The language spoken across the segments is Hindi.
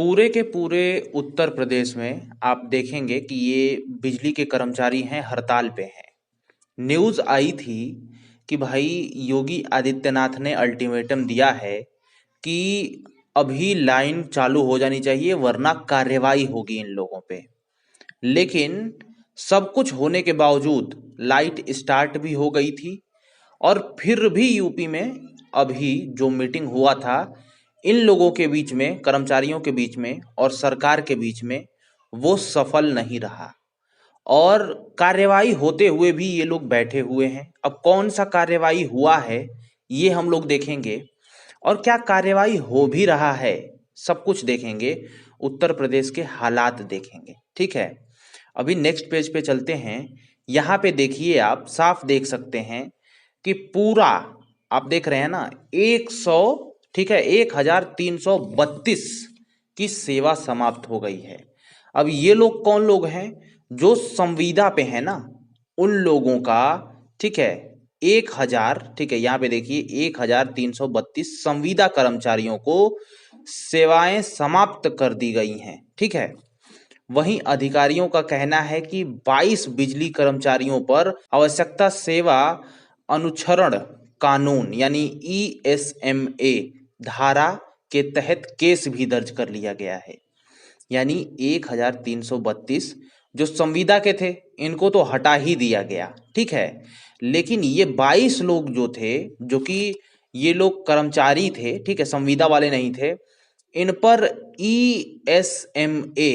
पूरे के पूरे उत्तर प्रदेश में आप देखेंगे कि ये बिजली के कर्मचारी हैं, हड़ताल पे हैं। न्यूज़ आई थी कि भाई योगी आदित्यनाथ ने अल्टीमेटम दिया है कि अभी लाइन चालू हो जानी चाहिए वरना कार्रवाई होगी इन लोगों पे। लेकिन सब कुछ होने के बावजूद लाइट स्टार्ट भी हो गई थी और फिर भी यूपी में अभी जो मीटिंग हुआ था इन लोगों के बीच में, कर्मचारियों के बीच में और सरकार के बीच में, वो सफल नहीं रहा। और कार्यवाही होते हुए भी ये लोग बैठे हुए हैं। अब कौन सा कार्यवाही हुआ है ये हम लोग देखेंगे और क्या कार्यवाही हो भी रहा है सब कुछ देखेंगे। उत्तर प्रदेश के हालात देखेंगे, ठीक है। अभी नेक्स्ट पेज पे चलते हैं। यहाँ पे देखिए, आप साफ देख सकते हैं कि पूरा आप देख रहे हैं ना 100, ठीक है, 1332 की सेवा समाप्त हो गई है। अब ये लोग कौन लोग हैं? जो संविदा पे है ना उन लोगों का, ठीक है, 1000, ठीक है, यहाँ पे देखिए 1332 संविदा कर्मचारियों को सेवाएं समाप्त कर दी गई हैं, ठीक है। वहीं अधिकारियों का कहना है कि 22 बिजली कर्मचारियों पर आवश्यकता सेवा अनुच्छरण कानून यानी ESMA धारा के तहत केस भी दर्ज कर लिया गया है। यानी 1332 जो संविदा के थे इनको तो हटा ही दिया गया, ठीक है। लेकिन ये 22 लोग जो थे, जो कि ये लोग कर्मचारी थे, ठीक है, संविदा वाले नहीं थे, इन पर ESMA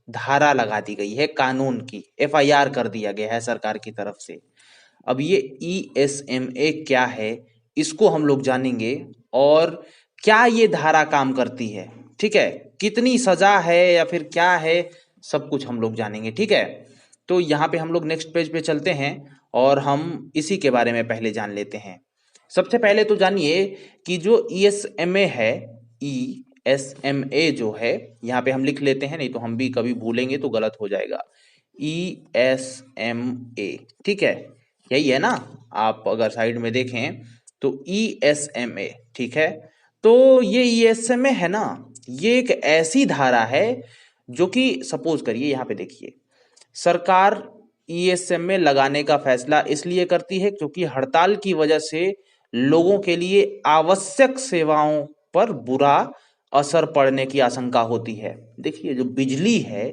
धारा लगा दी गई है, कानून की FIR कर दिया गया है सरकार की तरफ से। अब ये ESMA क्या है इसको हम लोग जानेंगे और क्या ये धारा काम करती है, ठीक है, कितनी सजा है या फिर क्या है, सब कुछ हम लोग जानेंगे, ठीक है। तो यहाँ पे हम लोग नेक्स्ट पेज पे चलते हैं और हम इसी के बारे में पहले जान लेते हैं। सबसे पहले तो जानिए कि जो ESMA है, ESMA जो है, यहाँ पे हम लिख लेते हैं, नहीं तो हम भी कभी भूलेंगे तो गलत हो जाएगा। ESMA, ठीक है, यही है ना। आप अगर साइड में देखें तो ESMA, ठीक है। तो ये ESMA है ना, ये एक ऐसी धारा है जो कि सपोज करिए, यहाँ पे देखिए, सरकार ESMA लगाने का फैसला इसलिए करती है क्योंकि हड़ताल की वजह से लोगों के लिए आवश्यक सेवाओं पर बुरा असर पड़ने की आशंका होती है। देखिए, जो बिजली है,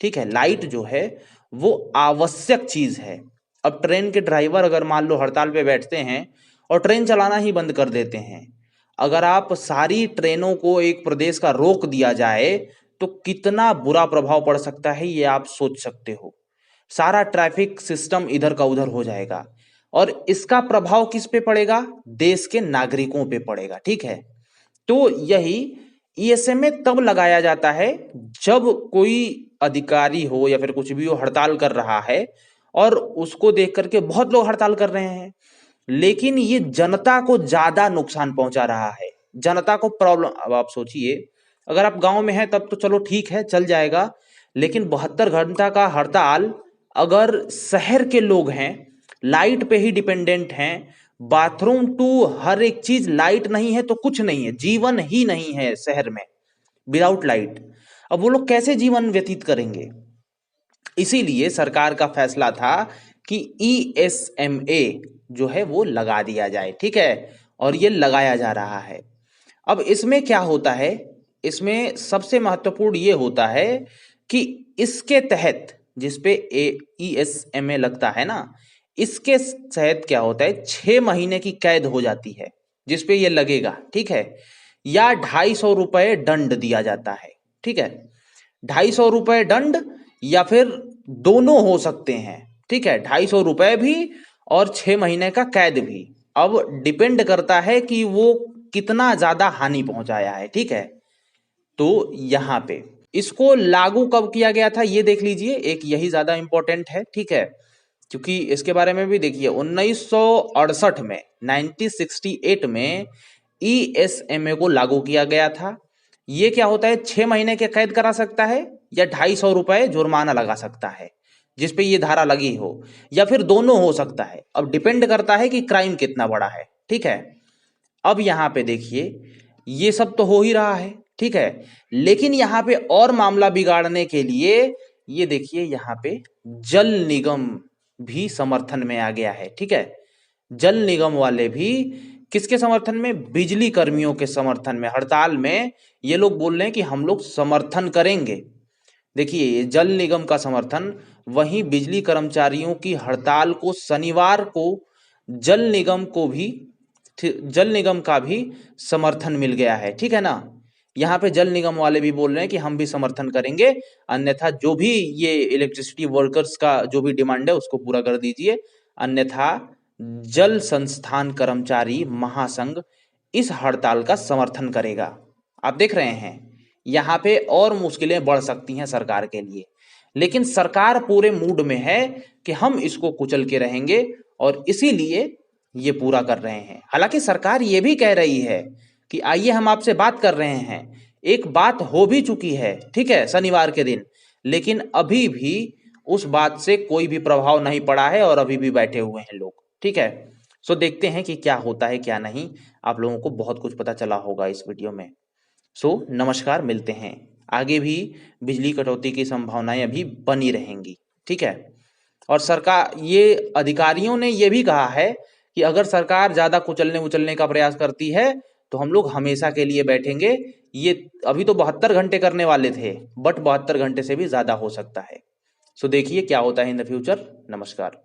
ठीक है, लाइट जो है वो आवश्यक चीज है। अब ट्रेन के ड्राइवर अगर मान लो हड़ताल पे बैठते हैं और ट्रेन चलाना ही बंद कर देते हैं, अगर आप सारी ट्रेनों को एक प्रदेश का रोक दिया जाए तो कितना बुरा प्रभाव पड़ सकता है ये आप सोच सकते हो। सारा ट्रैफिक सिस्टम इधर का उधर हो जाएगा और इसका प्रभाव किस पे पड़ेगा? देश के नागरिकों पे पड़ेगा, ठीक है। तो यही ESMA तब लगाया जाता है जब कोई अधिकारी हो या फिर कुछ भी हो हड़ताल कर रहा है और उसको देख करके बहुत लोग हड़ताल कर रहे हैं, लेकिन ये जनता को ज्यादा नुकसान पहुंचा रहा है, जनता को प्रॉब्लम। अब आप सोचिए, अगर आप गांव में हैं तब तो चलो ठीक है, चल जाएगा, लेकिन 72 घंटा का हड़ताल, अगर शहर के लोग हैं, लाइट पे ही डिपेंडेंट हैं, बाथरूम टू हर एक चीज लाइट नहीं है तो कुछ नहीं है, जीवन ही नहीं है शहर में विदाउट लाइट। अब वो लोग कैसे जीवन व्यतीत करेंगे? इसीलिए सरकार का फैसला था कि ESMA जो है वो लगा दिया जाए, ठीक है, और ये लगाया जा रहा है। अब इसमें क्या होता है? इसमें सबसे महत्वपूर्ण ये होता है कि इसके तहत जिसपे ESMA लगता है ना, इसके तहत क्या होता है, 6 महीने की कैद हो जाती है जिसपे ये लगेगा, ठीक है, या 250 रुपए दंड दिया जाता है, ठीक है। 250 रुपए दंड या फिर दोनों हो सकते हैं, ठीक है, 250 रुपए भी और 6 महीने का कैद भी। अब डिपेंड करता है कि वो कितना ज्यादा हानि पहुंचाया है, ठीक है। तो यहाँ पे इसको लागू कब किया गया था ये देख लीजिए, एक यही ज्यादा इंपॉर्टेंट है, ठीक है, क्योंकि इसके बारे में भी देखिए 1968 में 1968 में ESMA को लागू किया गया था। ये क्या होता है, 6 महीने के कैद करा सकता है या 250 रुपए जुर्माना लगा सकता है जिसपे ये धारा लगी हो, या फिर दोनों हो सकता है। अब डिपेंड करता है कि क्राइम कितना बड़ा है, ठीक है। अब यहाँ पे देखिए, ये सब तो हो ही रहा है, ठीक है। लेकिन यहाँ पे और मामला बिगाड़ने के लिए ये देखिए यहाँ पे जल निगम भी समर्थन में आ गया है, ठीक है। जल निगम वाले भी किसके समर्थन में? बिजली कर्मियों के समर्थन में। हड़ताल में ये लोग बोल रहे हैं कि हम लोग समर्थन करेंगे। देखिए ये जल निगम का समर्थन, वहीं बिजली कर्मचारियों की हड़ताल को शनिवार को जल निगम को भी जल निगम का भी समर्थन मिल गया है, ठीक है ना। यहाँ पे जल निगम वाले भी बोल रहे हैं कि हम भी समर्थन करेंगे, अन्यथा जो भी ये इलेक्ट्रिसिटी वर्कर्स का जो भी डिमांड है उसको पूरा कर दीजिए, अन्यथा जल संस्थान कर्मचारी महासंघ इस हड़ताल का समर्थन करेगा। आप देख रहे हैं यहाँ पे और मुश्किलें बढ़ सकती हैं सरकार के लिए, लेकिन सरकार पूरे मूड में है कि हम इसको कुचल के रहेंगे और इसीलिए ये पूरा कर रहे हैं। हालांकि सरकार ये भी कह रही है कि आइए हम आपसे बात कर रहे हैं, एक बात हो भी चुकी है, ठीक है, शनिवार के दिन, लेकिन अभी भी उस बात से कोई भी प्रभाव नहीं पड़ा है और अभी भी बैठे हुए हैं लोग, ठीक है। सो देखते हैं कि क्या होता है क्या नहीं। आप लोगों को बहुत कुछ पता चला होगा इस वीडियो में। सो नमस्कार, मिलते हैं। आगे भी बिजली कटौती की संभावनाएं अभी बनी रहेंगी, ठीक है। और सरकार, ये अधिकारियों ने ये भी कहा है कि अगर सरकार ज्यादा कुचलने उचलने का प्रयास करती है तो हम लोग हमेशा के लिए बैठेंगे। ये अभी तो 72 घंटे करने वाले थे, बट 72 घंटे से भी ज्यादा हो सकता है। सो देखिए क्या होता है इन द फ्यूचर। नमस्कार।